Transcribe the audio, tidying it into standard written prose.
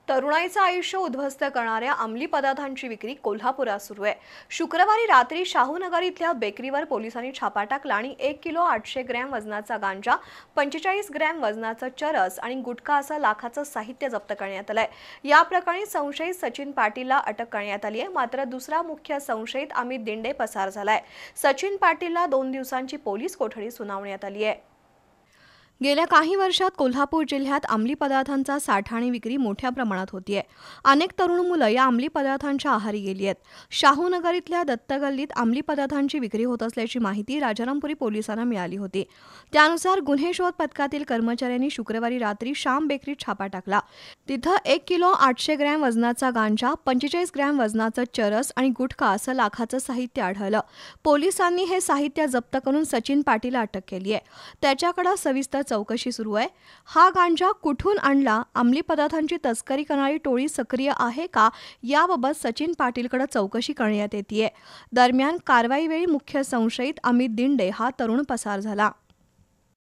तरुणाईचं आयुष्य उद्ध्वस्त करणाऱ्या अंमली पदार्थांची विक्री कोल्हापुरात सुरू आहे। शुक्रवारी रात्री शाहूनगर इथल्या बेकरीवर पोलिसांनी छापा टाकला आणि 1 किलो 800 ग्रॅम वजनाचा गांजा, 45 ग्रॅम वजनाचा चरस आणि गुटखा असं लाखाचं साहित्य जप्त करण्यात आलंय। या प्रकरणी संशयित सचिन पाटीलला अटक करण्यात आली आहे। मात्र दुसरा मुख्य संशयित अमित दिंडे पसार झालाय। सचिन पाटीलला 2 दिवसांची पोलीस कोठडी सुनावण्यात आली आहे। गेल्या काही वर्षात कोल्हापूर जिल्ह्यात अंमली पदार्थांचा साठा आणि विक्री मोठ्या प्रमाणात होतीये। अनेक तरुण मुलं या अंमली पदार्थांच्या आहारी गेली आहेत। शाहूनगर इथल्या दत्तगल्लीत अंमली पदार्थांची विक्री होत असल्याची माहिती राजारामपुरी पोलिसांना मिळाली होती। त्यानुसार गुन्हे शोध पथकातील कर्मचाऱ्यांनी शुक्रवारी रात्री श्याम बेकरीत छापा टाकला। तिथं 1 किलो 800 ग्रॅम वजनाचा गांजा, 45 ग्रॅम वजनाचं चरस आणि गुटखा असं लाखाचं साहित्य आढळलं। पोलिसांनी हे साहित्य जप्त करून सचिन पाटीलला अटक केली आहे। त्याच्याकडे सविस्तर चौकशी सुरू आहे। हा गांजा कुठून आणला, अंमली पदार्थांची तस्करी करणारी टोळी सक्रिय आहे का, याबाबत सचिन पाटीलकडे चौकशी करण्यात येतेय। दरम्यान कारवाईवेळी मुख्य संशयित अमित दिंडे हा तरुण पसार झाला।